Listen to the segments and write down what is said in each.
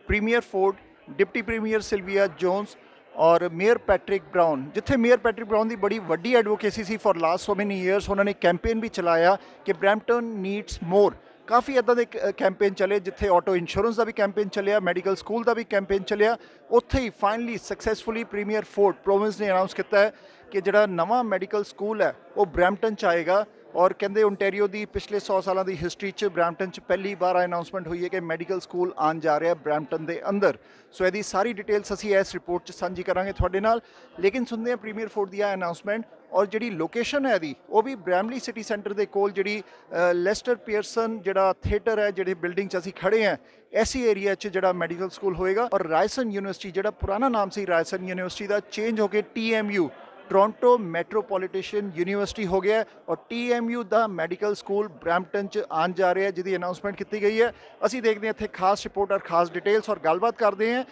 Premiere Ford, deputy premier Sylvia Jones और mayor Patrick Brown, जिथे mayor Patrick Brown की बड़ी वड्डी एडवोकेसी सी for last so many years. उन्होंने कैंपेन भी चलाया कि ब्रैम्पटन नीड्स मोर। काफ़ी इदा के कैंपेन चले जिथे ऑटो इंश्योरेंस का भी कैंपेन चलिया, मैडिकल स्कूल का भी कैंपेन चलिया। उत्थे ही फाइनली सक्सैसफुली प्रीमियर फोर्ड प्रोविंस ने अनाउंस किया है कि जिहड़ा नवा मैडिकल स्कूल है वो ब्रैम्पटन च आएगा। और कहते ओंटेरियो की पिछले 100 साल की हिस्टरी च ब्रैम्पटन च पहली बार अनाउंसमेंट हुई है कि मैडिकल स्कूल आन जा रहा है ब्रैम्पटन के अंदर। सो यदि सारी डिटेल्स असी इस रिपोर्ट सांझी करांगे तुहाडे नाल। लेकिन सुनते हैं प्रीमियर फोर्ड की अनाउंसमेंट और जी लोकेशन है दी वो भी ब्रैमली सिटी सेंटर के कोल जी लेस्टर पियरसन जिहड़ा थिएटर है जिहड़ी बिल्डिंग च असी खड़े हैं ऐसी एरिया जिहड़ा मैडिकल स्कूल होएगा। और रायसन यूनिवर्सिटी जिहड़ा पुराना नाम से रायसन यूनिवर्सिटी का चेंज होकर TMU टोरंटो मैट्रोपॉलिटन यूनिवर्सिटी हो गया है। और TMU का मैडिकल स्कूल ब्रैम्पटन च आन जा रहा है जिसकी अनाउंसमेंट की गई है। असी देखते हैं इतने खास रिपोर्ट और खास डिटेल्स और गलबात करते हैं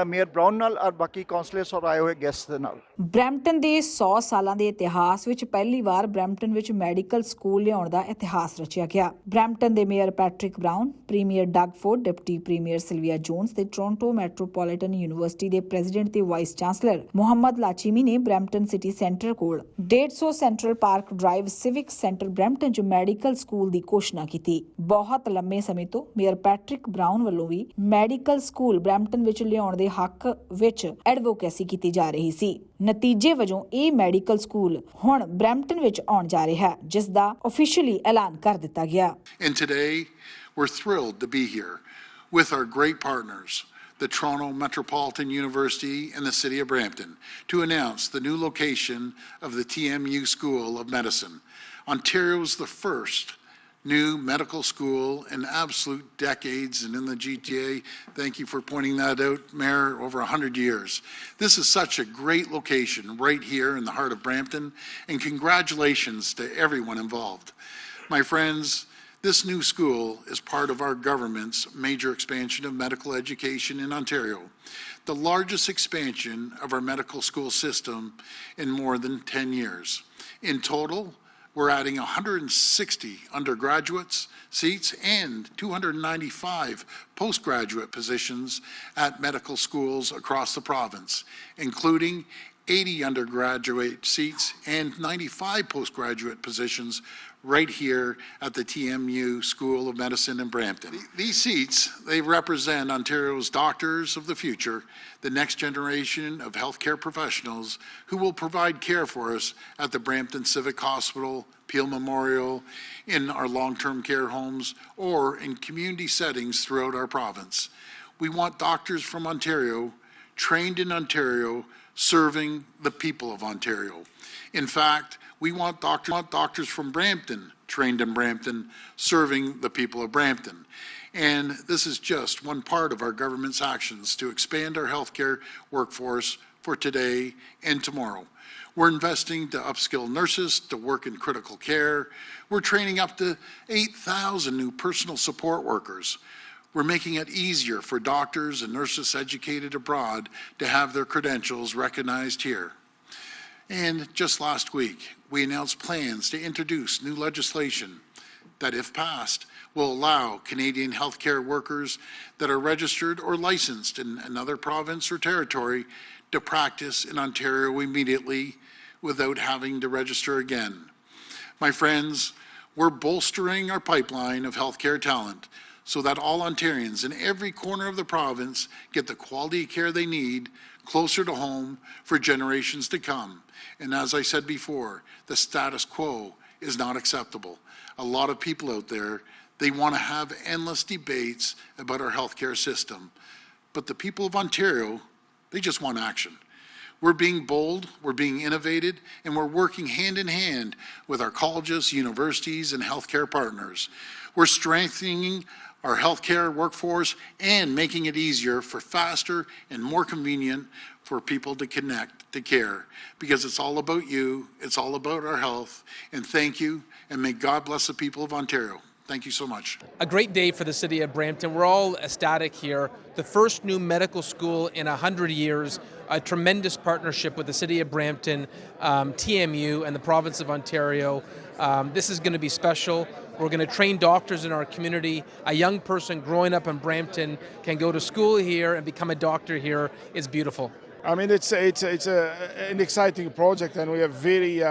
मेयर ब्राउन नाल और बाकी काउंसलर्स और आए हुए गेस्ट दे नाल। ब्रैम्पटन के 100 साल के इतिहास विच पहली बार ब्रैम्पटन विच मैडिकल स्कूल लियाउण दा इतिहास रचिया गया। ब्रैम्पटन के mayor Patrick Brown, premier Doug Ford, deputy premier Sylvia Jones ते टोरंटो मैट्रोपॉलिटन यूनिवर्सिटी के प्रेजिडेंट ते वाइस चांसलर मुहम्मद लाचिमी ने ब्रैम्पटन सिटी सेंटर कोल 150 Central Park Drive Civic Centre Brampton च मैडिकल स्कूल की घोषणा की। बहुत लंबे समय तो मेयर पैट्रिक ब्राउन वालों भी मैडिकल स्कूल ब्रैम्पटन विच लियाउण दे हक विच एडवोकेसी की जा रही सी। नतीजे वजों ये मैडिकल स्कूल हुण ब्रैम्पटन विच आउण जा रहा है जिस दा ऑफिशियली ऐलान कर दिता गया। And today we're thrilled to be here with our great partners, the Toronto Metropolitan University and the City of Brampton, to announce the new location of the TMU School of Medicine. Ontario's the first new medical school in absolute decades, and in the GTA, thank you for pointing that out, Mayor, over 100 years. This is such a great location right here in the heart of Brampton, and congratulations to everyone involved. My friends, this new school is part of our government's major expansion of medical education in Ontario, the largest expansion of our medical school system in more than 10 years. In total, we're adding 160 undergraduate seats and 295 postgraduate positions at medical schools across the province, including 80 undergraduate seats and 95 postgraduate positions right here at the TMU School of Medicine in Brampton. These seats, they represent Ontario's doctors of the future, the next generation of healthcare professionals who will provide care for us at the Brampton Civic Hospital, Peel Memorial, in our long-term care homes, or in community settings throughout our province. We want doctors from Ontario, trained in Ontario, serving the people of Ontario. In fact, we want doctors from Brampton, trained in Brampton, serving the people of Brampton. And this is just one part of our government's actions to expand our healthcare workforce for today and tomorrow. We're investing to upskill nurses to work in critical care. We're training up to 8,000 new personal support workers. We're making it easier for doctors and nurses educated abroad to have their credentials recognized here. And just last week, we announced plans to introduce new legislation that, if passed, will allow Canadian healthcare workers that are registered or licensed in another province or territory to practice in Ontario immediately without having to register again. My friends, we're bolstering our pipeline of healthcare talent so that all Ontarians in every corner of the province get the quality care they need closer to home for generations to come. And as I said before, the status quo is not acceptable. A lot of people out there, they want to have endless debates about our healthcare system. But the people of Ontario, they just want action. We're being bold, we're being innovative, and we're working hand in hand with our colleges, universities, and healthcare partners. We're strengthening our healthcare workforce and making it easier for faster and more convenient for people to connect to care, because it's all about you, it's all about our health, and thank you, and may God bless the people of Ontario. Thank you so much. A great day for the city of Brampton. We're all ecstatic here. The first new medical school in 100 years, a tremendous partnership with the city of Brampton, TMU, and the province of Ontario. This is going to be special. We're going to train doctors in our community. A young person growing up in Brampton can go to school here and become a doctor here. It's beautiful. I mean, it's an exciting project, and we are very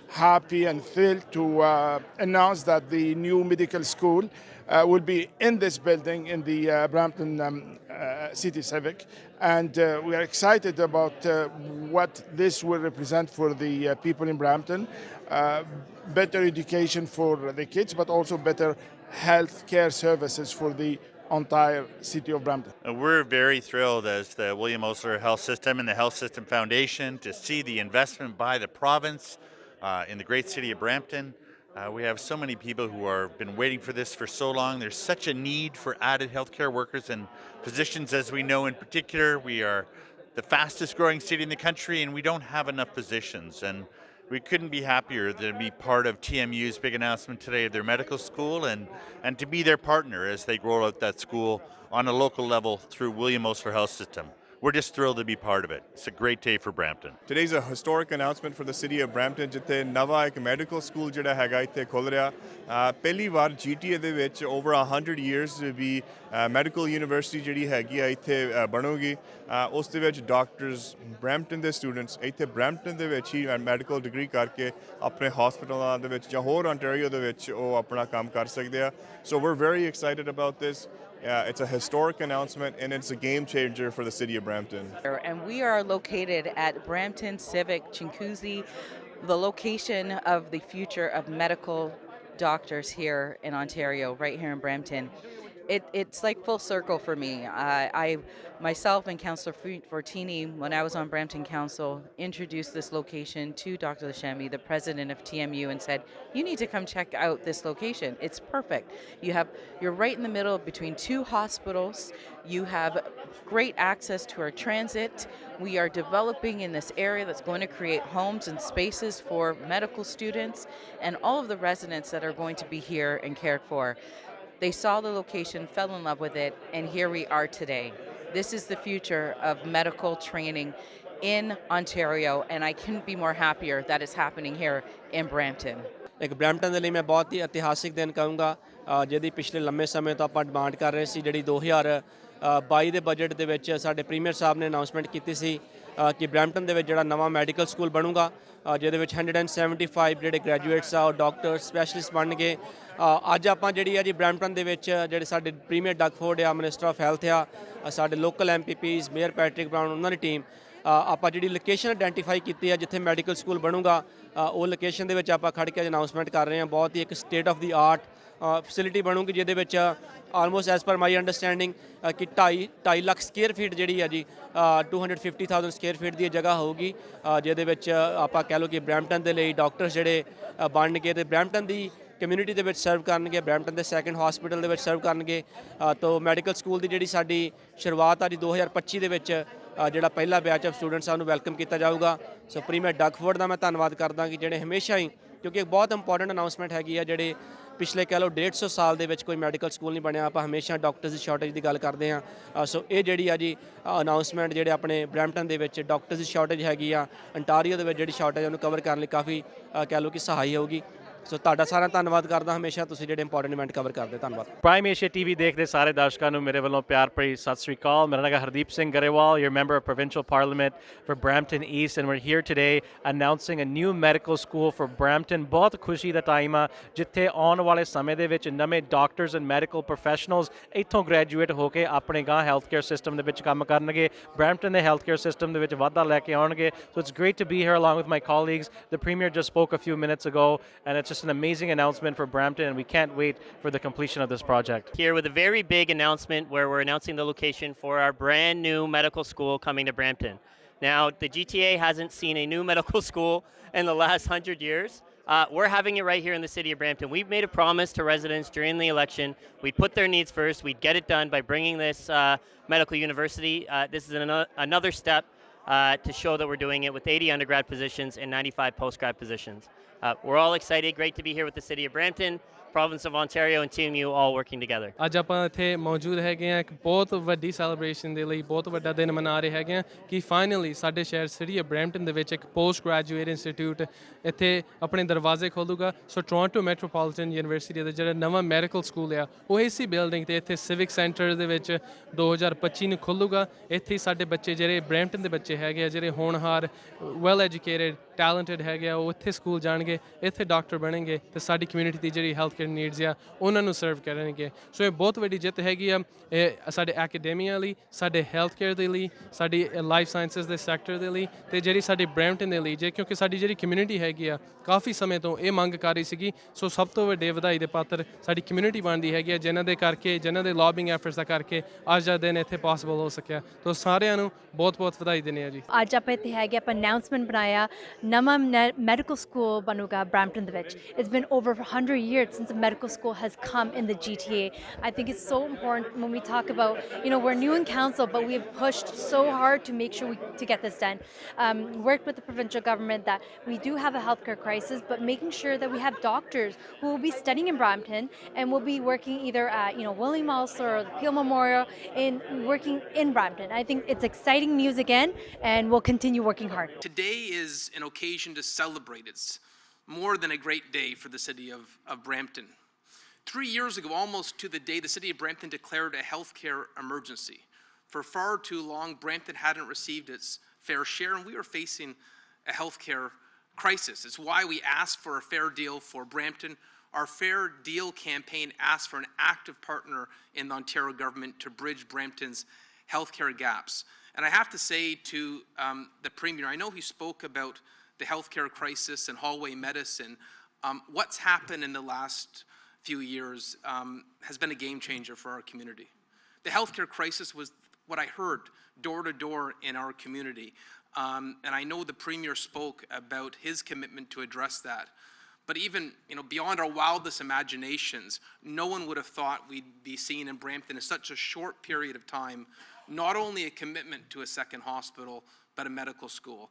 happy and thrilled to announce that the new medical school will be in this building in the Brampton City Civic, and we are excited about what this will represent for the people in Brampton. Better education for the kids, but also better health care services for the entire city of Brampton. We're very thrilled as the William Osler Health System and the Health System Foundation to see the investment by the province in the great city of Brampton. We have so many people who have been waiting for this for so long. There's such a need for added healthcare workers and physicians, as we know in particular. We are the fastest growing city in the country and we don't have enough positions. And we couldn't be happier to be part of TMU's big announcement today of their medical school and to be their partner as they grow out that school on a local level through William Osler Health System. We're just thrilled to be part of it. It's a great day for Brampton. Today's a historic announcement for the city of Brampton, ਜਿੱਥੇ ਨਵਾਂ ਇੱਕ medical school ਜਿਹੜਾ ਹੈਗਾ ਇੱਥੇ ਖੁੱਲ ਰਿਹਾ ਪਹਿਲੀ ਵਾਰ GTA ਦੇ ਵਿੱਚ over 100 years ਵੀ ਮੈਡੀਕਲ ਯੂਨੀਵਰਸਿਟੀ ਜਿਹੜੀ ਹੈਗੀ ਆ ਇੱਥੇ ਬਣੂਗੀ ਉਸ ਦੇ ਵਿੱਚ ਡਾਕਟਰਸ ਬ੍ਰੈਂਪਟਨ ਦੇ ਸਟੂਡੈਂਟਸ ਇੱਥੇ ਬ੍ਰੈਂਪਟਨ ਦੇ ਵਿੱਚ ਹੀ ਮੈਡੀਕਲ ਡਿਗਰੀ ਕਰਕੇ ਆਪਣੇ ਹਸਪਤਾਲਾਂ ਦੇ ਵਿੱਚ ਜਾਂ ਹੋਰ ontario ਦੇ ਵਿੱਚ ਉਹ ਆਪਣਾ ਕੰਮ ਕਰ ਸਕਦੇ ਆ so we're very excited about this. It's a historic announcement and it's a game changer for the city of Brampton. And we are located at Brampton Civic Cruze, the location of the future of medical doctors here in Ontario, right here in Brampton. It's like full circle for me. I myself and Councillor Fortini, when I was on Brampton Council, introduced this location to Dr. Lashemi, the president of TMU, and said, you need to come check out this location. It's perfect. You're right in the middle between two hospitals. You have great access to our transit. We are developing in this area that's going to create homes and spaces for medical students and all of the residents that are going to be here and cared for. They saw the location, fell in love with it, and here we are today. This is the future of medical training in Ontario, and I couldn't be more happier that it's happening here in Brampton. ਇੱਕ Brampton ਦੇ ਲਈ ਮੈਂ ਬਹੁਤ ਹੀ ਇਤਿਹਾਸਿਕ ਦਿਨ ਕਹੂੰਗਾ ਜਿਹਦੀ ਪਿਛਲੇ ਲੰਮੇ ਸਮੇਂ ਤੋਂ ਆਪਾਂ ਡਿਮਾਂਡ ਕਰ ਰਹੇ ਸੀ ਜਿਹੜੀ 2022 ਦੇ ਬਜਟ ਦੇ ਵਿੱਚ ਸਾਡੇ ਪ੍ਰੀਮੀਅਰ ਸਾਹਿਬ ਨੇ ਅਨਾਉਂਸਮੈਂਟ ਕੀਤੀ ਸੀ ਕਿ ਬ੍ਰੈਂਪਟਨ ਦੇ ਵਿੱਚ ਜਿਹੜਾ ਨਵਾਂ ਮੈਡੀਕਲ ਸਕੂਲ ਬਣੂਗਾ ਜਿਹਦੇ ਵਿੱਚ 175 ਜਿਹੜੇ ਗ੍ਰੈਜੂਏਟਸ ਆ ਉਹ ਡਾਕਟਰ ਸਪੈਸ਼ਲਿਸਟ ਬਣਨਗੇ ਅੱਜ ਆਪਾਂ ਜਿਹੜੀ ਆ ਜੀ ਬ੍ਰੈਂਪਟਨ ਦੇ ਵਿੱਚ ਜਿਹੜੇ ਸਾਡੇ ਪ੍ਰੀਮੀਅਰ ਡਗਫੋਰਡ ਆ ਮਿਨਿਸਟਰ ਆਫ ਹੈਲਥ ਆ ਸਾਡੇ local MPPs mayor Patrick brown ਉਹਨਾਂ ਦੀ ਟੀਮ ਆਪਾਂ ਜਿਹੜੀ ਲੋਕੇਸ਼ਨ ਆਇਡੈਂਟੀਫਾਈ ਕੀਤੀ ਆ ਜਿੱਥੇ ਮੈਡੀਕਲ ਸਕੂਲ ਬਣੂਗਾ ਉਹ ਲੋਕੇਸ਼ਨ ਦੇ ਵਿੱਚ ਆਪਾਂ ਖੜ ਕੇ ਅਨਾਉਂਸਮੈਂਟ ਕਰ ਰਹੇ ਹਾਂ ਬਹੁਤ ਹੀ ਇੱਕ state of the art facility ਬਣੂਗੀ ਜਿਹਦੇ ਵਿੱਚ ਆਲਮੋਸਟ ਐਜ਼ ਪਰ ਮਾਈ ਅੰਡਰਸਟੈਂਡਿੰਗ ਕਿ 2.5 ਲੱਖ ਸਕੁਅਰ ਫੀਟ ਜਿਹੜੀ ਆ ਜੀ 250,000 ਸਕੁਅਰ ਫੀਟ ਦੀ ਜਗ੍ਹਾ ਹੋਊਗੀ ਜਿਹਦੇ ਵਿੱਚ ਆਪਾਂ ਕਹਿ ਲਓ ਕਿ ਬ੍ਰੈਂਪਟਨ ਦੇ ਲਈ ਡਾਕਟਰਸ ਜਿਹੜੇ ਬਣਨਗੇ ਤੇ ਬ੍ਰੈਂਪਟਨ ਦੀ ਕਮਿਊਨਿਟੀ ਦੇ ਵਿੱਚ ਸਰਵ ਕਰਨਗੇ ਬ੍ਰੈਂਪਟਨ ਦੇ ਸੈਕੰਡ ਹਸਪੀਟਲ ਦੇ ਵਿੱਚ ਸਰਵ ਕਰਨਗੇ ਤੋਂ ਮੈਡੀਕਲ ਸਕੂਲ ਦੀ ਜਿਹੜੀ ਸਾਡੀ ਸ਼ੁਰੂਆਤ ਆ ਜੀ 2025 ਦੇ ਵਿੱਚ ਜਿਹੜਾ ਪਹਿਲਾ ਬੈਚ ਆਫ ਸਟੂਡੈਂਟਸ ਆ ਉਹਨੂੰ ਵੈਲਕਮ ਕੀਤਾ ਜਾਊਗਾ ਸੋ ਪ੍ਰੀਮੀਅਰ ਡਗਫੋਰਡ ਦਾ ਮੈਂ ਧੰਨਵਾਦ ਕਰਦਾ ਕਿ ਜਿਹੜੇ ਹਮੇਸ਼ਾ ਹੀ ਕਿਉਂਕਿ ਇੱਕ ਬਹੁਤ ਇੰਪੋਰਟੈਂਟ ਅਨਾਉਂਸਮੈਂਟ ਹੈਗੀ ਆ ਜਿਹੜੇ ਪਿਛਲੇ ਕਹਿ ਲਓ 150 ਸਾਲ ਦੇ ਵਿੱਚ ਕੋਈ ਮੈਡੀਕਲ ਸਕੂਲ ਨਹੀਂ ਬਣਿਆ ਆਪਾਂ ਹਮੇਸ਼ਾ ਡਾਕਟਰਸ ਦੀ ਸ਼ਾਰਟੇਜ ਦੀ ਗੱਲ ਕਰਦੇ ਹਾਂ ਸੋ ਇਹ ਜਿਹੜੀ ਆ ਜੀ ਅਨਾਉਂਸਮੈਂਟ ਜਿਹੜੇ ਆਪਣੇ ਬ੍ਰੈਂਪਟਨ ਦੇ ਵਿੱਚ ਡਾਕਟਰਸ ਦੀ ਸ਼ਾਰਟੇਜ ਹੈਗੀ ਆ ਅੰਟਾਰੀਓ ਦੇ ਵਿੱਚ ਜਿਹੜੀ ਸ਼ਾਰਟੇਜ ਉਹਨੂੰ ਕਵਰ ਕਰਨ ਲਈ ਕਾਫੀ ਕਹਿ ਲਓ ਕਿ ਸਹਾਈ ਹੋਊਗੀ ਸੋ ਤੁਹਾਡਾ ਸਾਰਾ ਧੰਨਵਾਦ ਕਰਦਾ ਹਮੇਸ਼ਾ ਤੁਸੀਂ ਜਿਹੜੇ ਇੰਪੋਰਟੈਂਟ ਇਵੈਂਟ ਕਵਰ ਕਰਦੇ ਧੰਨਵਾਦ ਪ੍ਰਾਈਮ ਟੀਵੀ ਦੇਖਦੇ ਸਾਰੇ ਦਰਸ਼ਕਾਂ ਨੂੰ ਮੇਰੇ ਵੱਲੋਂ ਪਿਆਰ ਭਰੀ ਸਤਿ ਸ੍ਰੀ ਅਕਾਲ ਮੇਰਾ ਨਾਮ ਹੈ Hardeep Singh Grewal your member of provincial parliament for Brampton east and we're here today announcing a new medical school for Brampton ਬਹੁਤ ਖੁਸ਼ੀ ਦਾ ਟਾਈਮ ਆ ਜਿੱਥੇ ਆਉਣ ਵਾਲੇ ਸਮੇਂ ਦੇ ਵਿੱਚ ਨਵੇਂ ਡਾਕਟਰਸ ਐਂਡ ਮੈਡੀਕਲ ਪ੍ਰੋਫੈਸ਼ਨਲਸ ਇੱਥੋਂ ਗ੍ਰੈਜੂਏਟ ਹੋ ਕੇ ਆਪਣੇ ਗਾਂ ਹੈਲਥ ਕੇਅਰ ਸਿਸਟਮ ਦੇ ਵਿੱਚ ਕੰਮ ਕਰਨਗੇ ਬ੍ਰੈਂਪਟਨ ਦੇ ਹੈਲਥ ਕੇਅਰ ਸਿਸਟਮ ਦੇ ਵਿੱਚ ਵਾਧਾ ਲੈ ਕੇ ਆਉਣਗੇ so it's great to be here along with my colleagues the premier just spoke a few minutes ago and it's just an amazing announcement for Brampton and we can't wait for the completion of this project. Here with a very big announcement where we're announcing the location for our brand new medical school coming to Brampton. Now, the GTA hasn't seen a new medical school in the last 100 years. We're having it right here in the city of Brampton. We've made a promise to residents during the election. We'd put their needs first. We'd get it done by bringing this medical university. This is another step to show that we're doing it with 80 undergrad positions and 95 postgrad positions. We're all excited. Great to be here with the city of Brampton. province of Ontario and TMU all working together. ਅੱਜ ਆਪਾਂ ਇੱਥੇ ਮੌਜੂਦ ਹੈਗੇ ਆ ਇੱਕ ਬਹੁਤ ਵੱਡੀ celebration ਦੇ ਲਈ ਬਹੁਤ ਵੱਡਾ ਦਿਨ ਮਨਾ ਰਹੇ ਹੈਗੇ ਆ ਕਿ ਫਾਈਨਲੀ ਸਾਡੇ ਸ਼ਹਿਰ ਸਿਟੀ ਆਫ ਬਰੈਂਪਟਨ ਦੇ ਵਿੱਚ ਇੱਕ ਪੋਸਟ ਗ੍ਰੈਜੂਏਟ ਇੰਸਟੀਚਿਊਟ ਇੱਥੇ ਆਪਣੇ ਦਰਵਾਜ਼ੇ ਖੋਲੂਗਾ ਸੋ ਟੋਰਾਂਟੋ ਮੈਟਰੋਪੋਲੀਟਨ ਯੂਨੀਵਰਸਿਟੀ ਦਾ ਜਿਹੜਾ ਨਵਾਂ ਮੈਡੀਕਲ ਸਕੂਲ ਆ ਉਹ ਇਸੇ ਬਿਲਡਿੰਗ ਤੇ ਇੱਥੇ ਸਿਵਿਕ ਸੈਂਟਰ ਦੇ ਵਿੱਚ 2025 ਨੂੰ ਖੁੱਲੂਗਾ ਇੱਥੇ ਸਾਡੇ ਬੱਚੇ ਜਿਹੜੇ ਬਰੈਂਪਟਨ ਦੇ ਬੱਚੇ ਹੈਗੇ ਆ ਜਿਹੜੇ ਹੋਣਹਾਰ ਵੈਲ ਐਜੂਕੇਟਡ ਟੈਲੈਂਟਡ ਹੈਗੇ ਆ ਉਹ ਇੱਥੇ ਸਕੂਲ ਜਾਣਗੇ ਇੱਥੇ ਡਾਕਟਰ ਬਣਨਗੇ ਤੇ ਸਾਡੀ ਕਮਿਊਨਿਟੀ ਦੀ ਜਿਹੜੀ ਹੈਲਥ ਕੇਅਰ ਨੀਡਸ ਆ ਉਹਨਾਂ ਨੂੰ ਸਰਵ ਕਰਨਗੇ ਸੋ ਇਹ ਬਹੁਤ ਵੱਡੀ ਜਿੱਤ ਹੈਗੀ ਆ ਇਹ ਸਾਡੇ ਐਕੈਡਮੀਆ ਲਈ ਸਾਡੇ ਹੈਲਥ ਕੇਅਰ ਦੇ ਲਈ ਸਾਡੀ ਲਾਈਫ ਸਾਇੰਸਿਸ ਦੇ ਸੈਕਟਰ ਦੇ ਲਈ ਤੇ ਜਿਹੜੀ ਸਾਡੀ ਬਰੈਂਪਟਨ ਦੇ ਲਈ ਜੇ ਕਿਉਂਕਿ ਸਾਡੀ ਜਿਹੜੀ ਕਮਿਊਨਿਟੀ ਹੈਗੀ ਆ ਕਾਫੀ ਸਮੇਂ ਤੋਂ ਇਹ ਮੰਗ ਕਰ ਰਹੀ ਸੀਗੀ ਸੋ ਸਭ ਤੋਂ ਵੱਡੇ ਵਧਾਈ ਦੇ ਪਾਤਰ ਸਾਡੀ ਕਮਿਊਨਿਟੀ ਬਣਦੀ ਹੈਗੀ ਆ ਜਿਨ੍ਹਾਂ ਦੇ ਕਰਕੇ ਜਿਨ੍ਹਾਂ ਦੇ ਲੌਬਿੰਗ ਐਫਰਟਸ ਦਾ ਕਰਕੇ ਅੱਜ ਦਾ ਦਿਨ ਇੱਥੇ ਪੋਸੀਬਲ ਹੋ ਸਕਿਆ ਤਾਂ ਸਾਰਿਆਂ ਨੂੰ ਬਹੁਤ ਬਹੁਤ ਵਧਾਈ ਦਿੰਦੇ ਆ ਜੀ ਅੱਜ ਆਪਾਂ ਇੱਥੇ ਹੈਗੇ ਆਪਾਂ ਅਨਾਉਂਸਮੈਂਟ ਬਣਾਇਆ ਨਵਾਂ ਮੈਡੀਕਲ ਸਕੂਲ ਬਣੂਗਾ ਬਰੈਂਪਟਨ ਦੇ ਵਿੱਚ it's been over 100 years since a medical school has come in the GTA. I think it's so important when we talk about, we're new in council, but we have pushed so hard to make sure to get this done. Worked with the provincial government that we do have a healthcare crisis, but making sure that we have doctors who will be studying in Brampton and will be working either at, William Osler or the Peel Memorial and working in Brampton. I think it's exciting news again, and we'll continue working hard. Today is an occasion to celebrate. It's more than a great day for the city of Brampton. 3 years ago, almost to the day, the city of Brampton declared a healthcare emergency. For far too long, Brampton hadn't received its fair share, and we were facing a healthcare crisis. It's why we asked for a fair deal for Brampton. Our Fair Deal campaign asked for an active partner in the Ontario government to bridge Brampton's healthcare gaps. And I have to say to the Premier, I know he spoke about the healthcare crisis and hallway medicine. What's happened in the last few years has been a game changer for our community. The healthcare crisis was what I heard door to door in our community. And I know the Premier spoke about his commitment to address that. But even beyond our wildest imaginations, no one would have thought we'd be seeing in Brampton in such a short period of time, not only a commitment to a second hospital, but a medical school.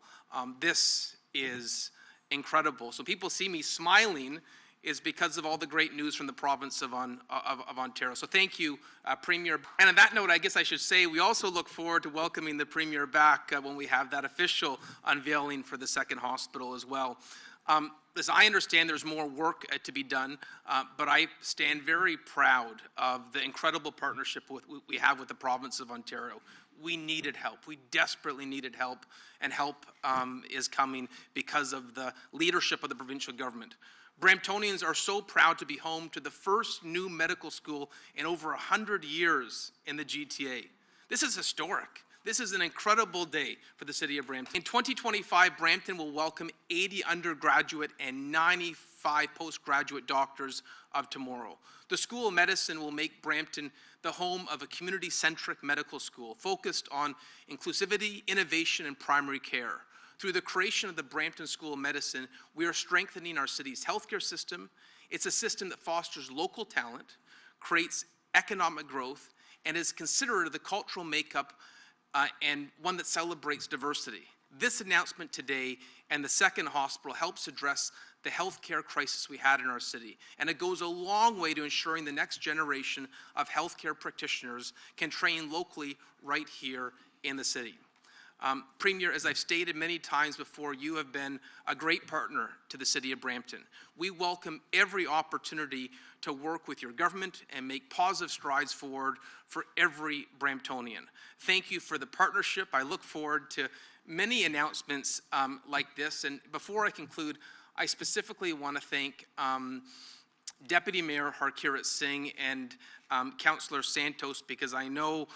This is incredible. So people see me smiling is because of all the great news from the province of Ontario. So thank you, Premier. And on that note, I guess I should say we also look forward to welcoming the Premier back when we have that official unveiling for the second hospital as well. Listen, I understand there's more work to be done, but I stand very proud of the incredible partnership we have with the province of Ontario. We needed help. We desperately needed help, and help is coming because of the leadership of the provincial government. Bramptonians are so proud to be home to the first new medical school in over 100 years in the GTA. This is historic. This is an incredible day for the city of Brampton. In 2025, Brampton will welcome 80 undergraduate and 95 postgraduate doctors of tomorrow. The School of Medicine will make Brampton the home of a community-centric medical school focused on inclusivity, innovation, and primary care. Through the creation of the Brampton School of Medicine, we are strengthening our city's healthcare system. It's a system that fosters local talent, creates economic growth, and is considerate of the cultural makeup and one that celebrates diversity. This announcement today and the second hospital helps address the healthcare crisis we had in our city. And it goes a long way to ensuring the next generation of healthcare practitioners can train locally right here in the city. Premier, as I've stated many times before, you have been a great partner to the city of Brampton. We welcome every opportunity to work with your government and make positive strides forward for every Bramptonian. Thank you for the partnership. I look forward to many announcements like this. And before I conclude, I specifically want to thank Deputy Mayor Harkirat Singh and Councillor Santos, because I know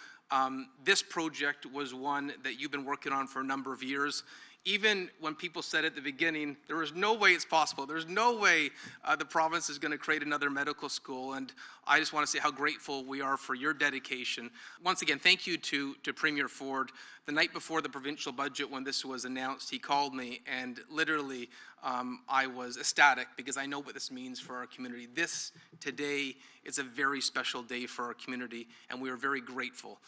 this project was one that you've been working on for a number of years. Even when people said at the beginning, there was no way it's possible. There's no way the province is going to create another medical school. And I just want to say how grateful we are for your dedication. Once again, thank you to Premier Ford. The night before the provincial budget, when this was announced, he called me, and literally I was ecstatic because I know what this means for our community. This today is a very special day for our community, and we are very grateful.